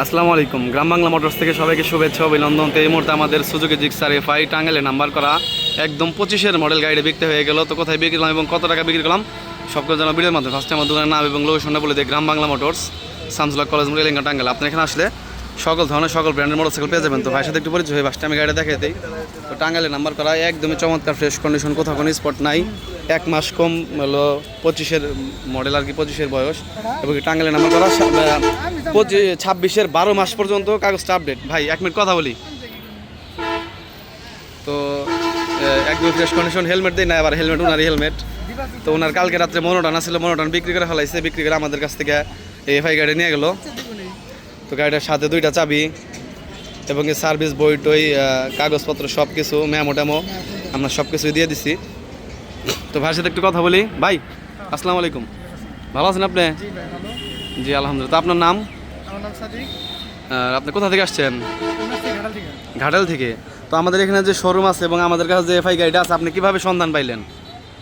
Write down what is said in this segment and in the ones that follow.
আসসালামু আলাইকুম। গ্রাম বাংলা মোটরস থেকে সবাইকে শুভেচ্ছা অভিনন্দন। তো এই মুহূর্তে আমাদের সুজুকি জিক্সার এফআই টাঙ্গাইলে নাম্বার করা একদম 25-এর মডেল গাড়ি বিক্রি হয়ে গেল। তো কোথায় বিক্রি করলাম এবং কত টাকা বিক্রি করলাম সব কিছু জানা ভিডিওর মাধ্যমে। ফার্স্টে আমার দোকানের নাম এবং লোকেশনটা বলে দিই, গ্রাম বাংলা মোটরস, শামসুল হক কলেজ মোড়, এলাকা টাঙ্গাইল। আপনি এখানে আসলে সকল ধরনের সকল ব্র্যান্ডের মোটরসাইকেল পেয়ে যাবেন। তো ভাইয়ের সাথে একটু পরিচয় হয়ে ফার্স্টে আমি গাড়িটা দেখিয়ে দিই। তো টাঙ্গাইলে নাম্বার করা একদমই চমৎকার ফ্রেশ কন্ডিশন, কোথাও কোনো স্পট নাই। 1 মাস কম হলো 25-এর মডেল আর কি, 25-এর বয়স এবং টাঙ্গাইলে নাম্বার করা 26-এর 12 মাস পর্যন্ত কাগজটা আপডেট। ভাই 1 মিনিট কথা বলি। তো একদম ফ্রেশ কন্ডিশন, হেলমেট দেয় না, আবার হেলমেট ওনারই হেলমেট। তো ওনার কালকে রাত্রে মনোটন আসছিল, মনোটন বিক্রি করে ফেলাইছে, বিক্রি করে আমাদের কাছ থেকে এফআই গাড়ি নিয়ে গেল। তো গাড়িটার সাথে 2টা চাবি এবং সার্ভিস বই টই কাগজপত্র সব কিছু মেমো টেমো আমরা সব কিছুই দিয়ে দিছি। তো ভাইয়ের সাথে একটু কথা বলি। ভাই আসসালামু আলাইকুম, ভালো আছেন আপনি? জি আলহামদুলিল্লাহ। তো আপনার নাম? আমার নাম সাদিক। আপনি কোথা থেকে আসছেন? ঘাটাল থেকে। ঘাটাল থেকে। তো আমাদের এখানে যে শোরুম আছে এবং আমাদের কাছে যে এফআই গাড়িটা আছে, আপনি কিভাবে সন্ধান পাইলেন?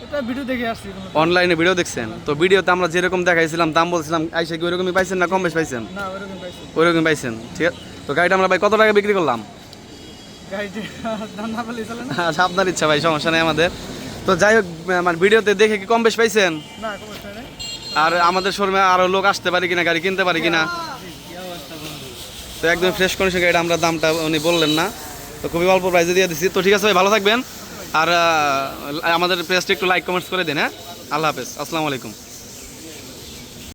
এটা ভিডিও দেখে আসছি। অনলাইনে ভিডিও দেখছেন? তো ভিডিওতে আমরা যেরকম দেখাইছিলাম, দাম বলছিলাম, আইসা কি ওইরকমই পাইছেন না কম বেশি পাইছেন? না, ওইরকম পাইছি। ওইরকম পাইছেন, ঠিক আছে। তো গাড়িটা আমরা ভাই কত টাকা বিক্রি করলাম? গাড়িতে দাম না বললেই চলে না। আচ্ছা, আপনার ইচ্ছা ভাই, সমস্যা নেই আমাদের। তো যাই হোক, আমার ভিডিওতে দেখে কি কম বেশি পাইছেন? না, সমস্যা নেই। আর আমাদের শোরুমে আরো লোক আসতে পারে কিনা, গাড়ি কিনতে পারে কিনা? তো একদম ফ্রেশ কন্ডিশন গাড়িটা, আমরা দামটা উনি বললেন না, তো খুবই অল্প প্রাইসে দিয়ে দিচ্ছি। তো ঠিক আছে ভাই, ভালো থাকবেন। আর আমাদের পেজটা একটু লাইক কমেন্টস করে দিন। হ্যাঁ, আল্লাহ হাফেজ, আসসালামু আলাইকুম।